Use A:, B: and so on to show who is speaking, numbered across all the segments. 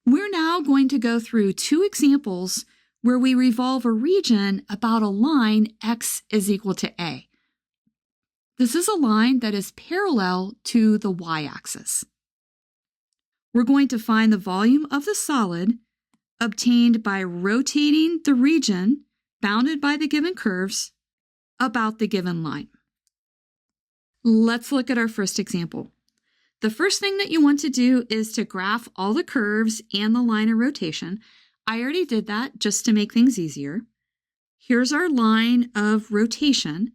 A: We're now going to go through two examples where we revolve a region about a line x is equal to a. This is a line that is parallel to the y-axis. We're going to find the volume of the solid obtained by rotating the region bounded by the given curves about the given line. Let's look at our first example. The first thing that you want to do is to graph all the curves and the line of rotation. I already did that just to make things easier. Here's our line of rotation.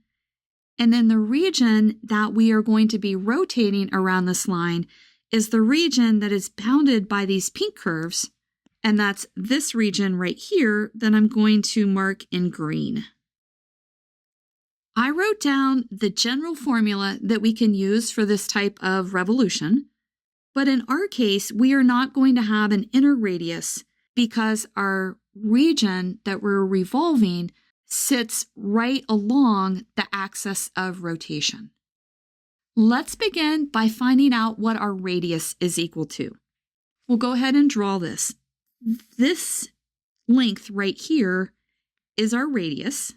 A: And then the region that we are going to be rotating around this line is the region that is bounded by these pink curves. And that's this region right here that I'm going to mark in green. I wrote down the general formula that we can use for this type of revolution, but in our case, we are not going to have an inner radius because our region that we're revolving sits right along the axis of rotation. Let's begin by finding out what our radius is equal to. We'll go ahead and draw this. This length right here is our radius,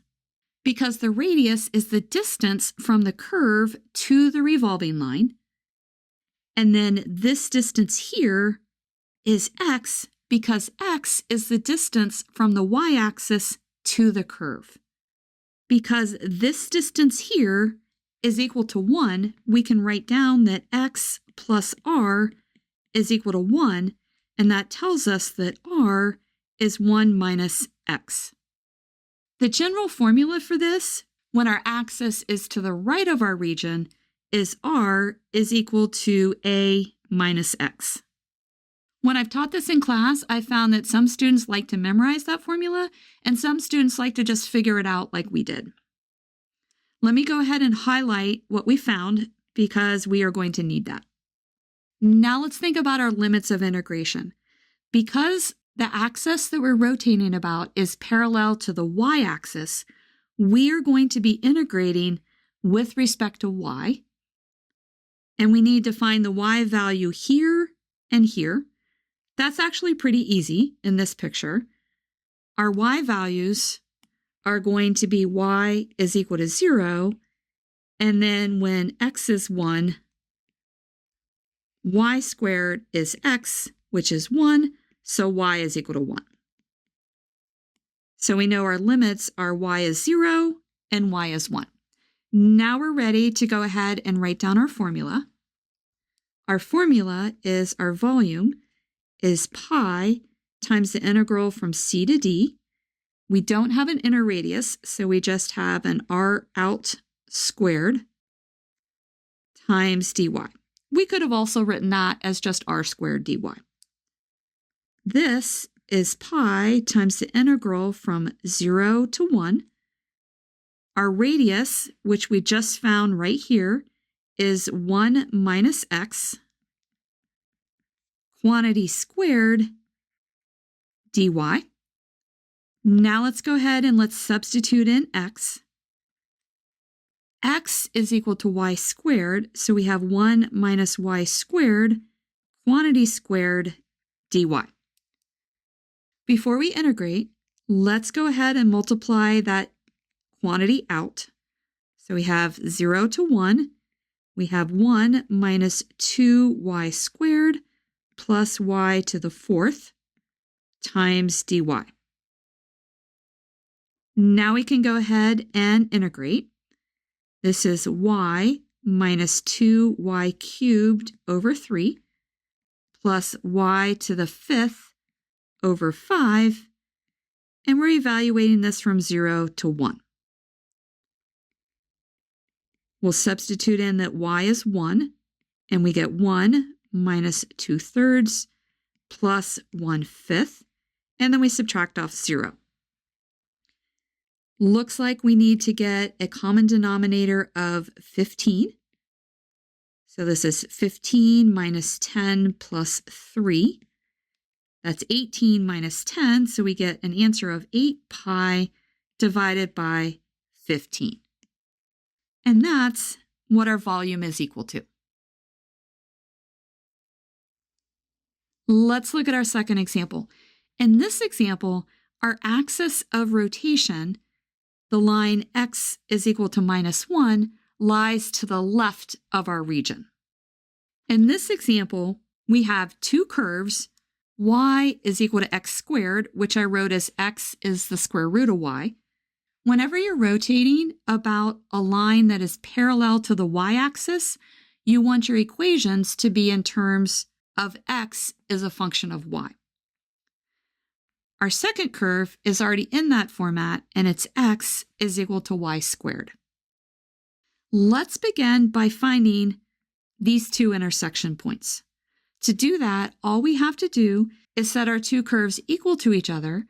A: because the radius is the distance from the curve to the revolving line. And then this distance here is x, because x is the distance from the y-axis to the curve. Because this distance here is equal to 1, we can write down that x plus r is equal to 1, and that tells us that r is 1 minus x. The general formula for this, when our axis is to the right of our region, is r is equal to a minus x. When I've taught this in class, I found that some students like to memorize that formula, and some students like to just figure it out like we did. Let me go ahead and highlight what we found because we are going to need that. Now let's think about our limits of integration. Because the axis that we're rotating about is parallel to the y-axis, we are going to be integrating with respect to y. And we need to find the y value here and here. That's actually pretty easy in this picture. Our y values are going to be y is equal to 0. And then when x is 1, y squared is x, which is 1. So y is equal to 1. So we know our limits are y is 0 and y is 1. Now we're ready to go ahead and write down our formula. Our formula is our volume is pi times the integral from c to d. We don't have an inner radius, so we just have an r out squared times dy. We could have also written that as just r squared dy. This is pi times the integral from 0 to 1. Our radius, which we just found right here, is 1 minus x, quantity squared dy. Now let's go ahead and let's substitute in x. X is equal to y squared, so we have 1 minus y squared, quantity squared dy. Before we integrate, let's go ahead and multiply that quantity out. So we have 0 to 1. We have 1 minus 2y squared plus y to the 4th times dy. Now we can go ahead and integrate. This is y minus 2y cubed over 3 plus y to the 5th over 5, and we're evaluating this from 0 to 1. We'll substitute in that y is 1, and we get 1 minus 2/3 plus 1/5, and then we subtract off 0. Looks like we need to get a common denominator of 15. So this is 15 minus 10 plus 3. That's 18 minus 10, so we get an answer of 8 pi divided by 15. And that's what our volume is equal to. Let's look at our second example. In this example, our axis of rotation, the line x is equal to -1, lies to the left of our region. In this example, we have two curves. Y is equal to x squared, which I wrote as x is the square root of y. Whenever you're rotating about a line that is parallel to the y-axis, you want your equations to be in terms of x is a function of y. Our second curve is already in that format, and it's x is equal to y squared. Let's begin by finding these two intersection points. To do that, all we have to do is set our two curves equal to each other,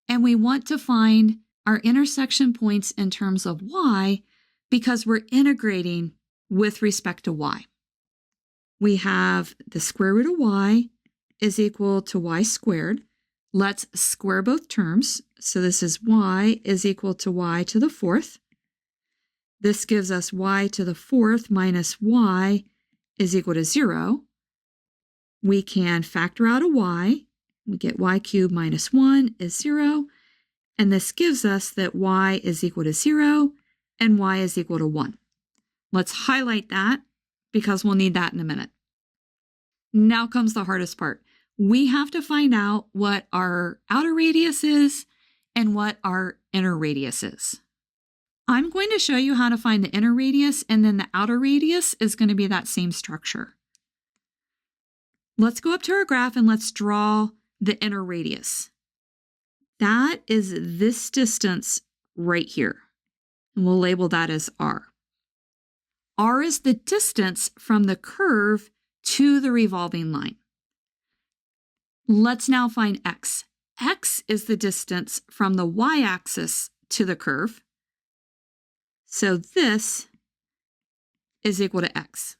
A: and we want to find our intersection points in terms of y because we're integrating with respect to y. We have the square root of y is equal to y squared. Let's square both terms. So this is y is equal to y to the fourth. This gives us y to the fourth minus y is equal to 0. We can factor out a y. We get y cubed minus 1 is 0. And this gives us that y is equal to 0 and y is equal to 1. Let's highlight that because we'll need that in a minute. Now comes the hardest part. We have to find out what our outer radius is and what our inner radius is. I'm going to show you how to find the inner radius, and then the outer radius is going to be that same structure. Let's go up to our graph and let's draw the inner radius. That is this distance right here, and we'll label that as r. R is the distance from the curve to the revolving line. Let's now find x. X is the distance from the y-axis to the curve. So this is equal to x.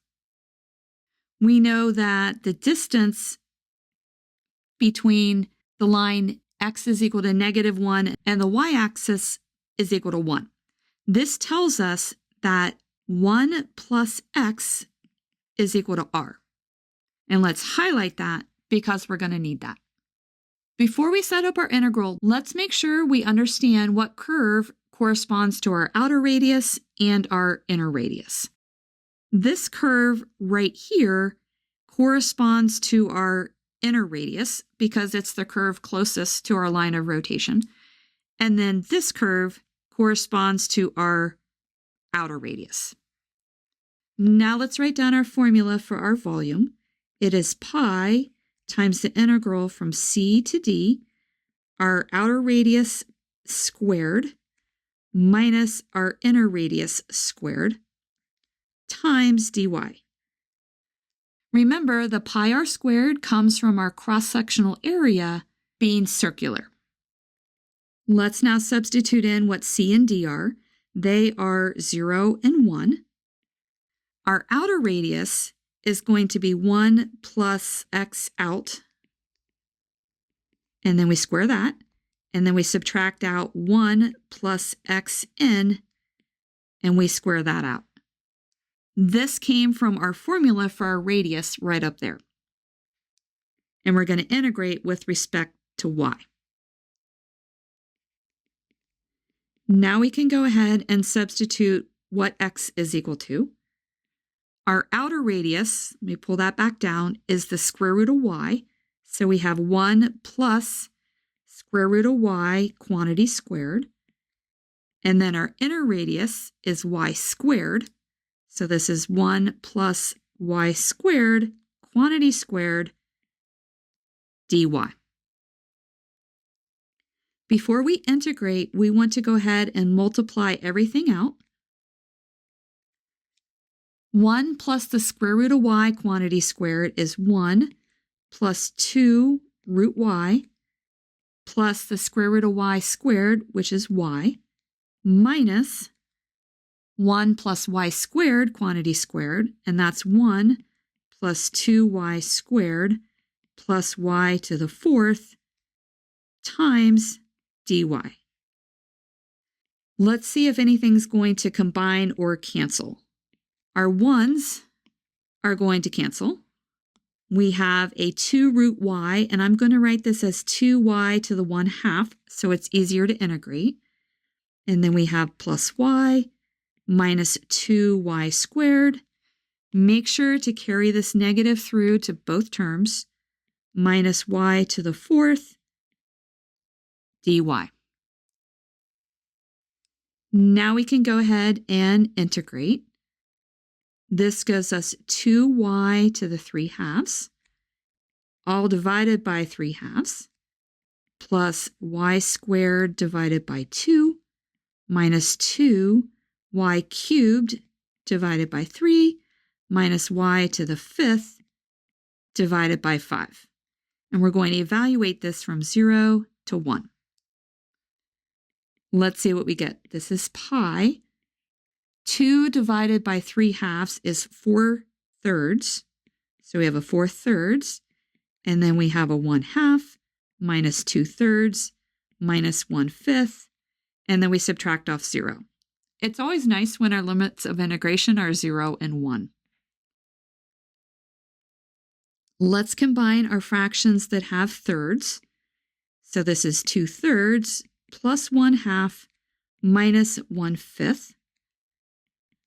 A: We know that the distance between the line x is equal to -1 and the y-axis is equal to 1. This tells us that 1 plus x is equal to r. And let's highlight that because we're going to need that. Before we set up our integral, let's make sure we understand what curve corresponds to our outer radius and our inner radius. This curve right here corresponds to our inner radius because it's the curve closest to our line of rotation. And then this curve corresponds to our outer radius. Now let's write down our formula for our volume. It is pi times the integral from c to d, our outer radius squared, minus our inner radius squared, times dy. Remember, the pi r squared comes from our cross-sectional area being circular. Let's now substitute in what c and d are. They are 0 and 1. Our outer radius is going to be 1 plus x out, and then we square that, and then we subtract out 1 plus x in, and we square that out. This came from our formula for our radius right up there. And we're going to integrate with respect to y. Now we can go ahead and substitute what x is equal to. Our outer radius, let me pull that back down, is the square root of y. So we have 1 plus square root of y quantity squared. And then our inner radius is y squared. So this is 1 plus y squared quantity squared dy. Before we integrate, we want to go ahead and multiply everything out. 1 plus the square root of y quantity squared is 1 plus 2 root y plus the square root of y squared, which is y, minus 1 plus y squared quantity squared, and that's 1 plus 2y squared plus y to the fourth times dy. Let's see if anything's going to combine or cancel. Our 1's are going to cancel. we have a 2 root y, and I'm going to write this as 2y to the 1/2, so it's easier to integrate. And then we have plus y minus 2y squared. Make sure to carry this negative through to both terms, minus y to the 4th dy. Now we can go ahead and integrate. This gives us 2y to the 3/2, all divided by 3/2, plus y squared divided by 2, minus 2y cubed divided by 3, minus y to the 5th divided by 5. And we're going to evaluate this from 0 to 1. Let's see what we get. This is pi. 2 divided by 3/2 is 4/3. So we have a 4/3. And then we have a 1/2 minus 2/3 minus 1/5. And then we subtract off 0. It's always nice when our limits of integration are 0 and 1. Let's combine our fractions that have thirds. So this is 2/3 plus 1/2 minus 1/5.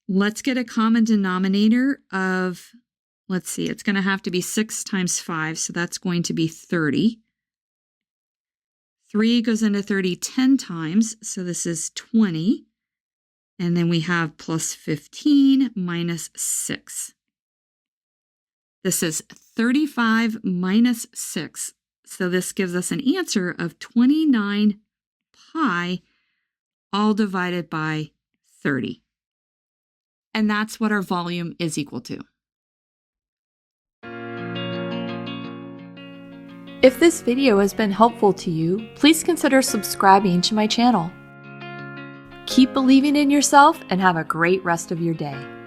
A: Let's get a common denominator of, let's see, it's going to have to be 6 times 5, so that's going to be 30. 3 goes into 30 10 times, so this is 20. And then we have plus 15 minus 6. This is 35 minus 6. So this gives us an answer of 29 pi, all divided by 30. And that's what our volume is equal to.
B: If this video has been helpful to you, please consider subscribing to my channel. Keep believing in yourself and have a great rest of your day.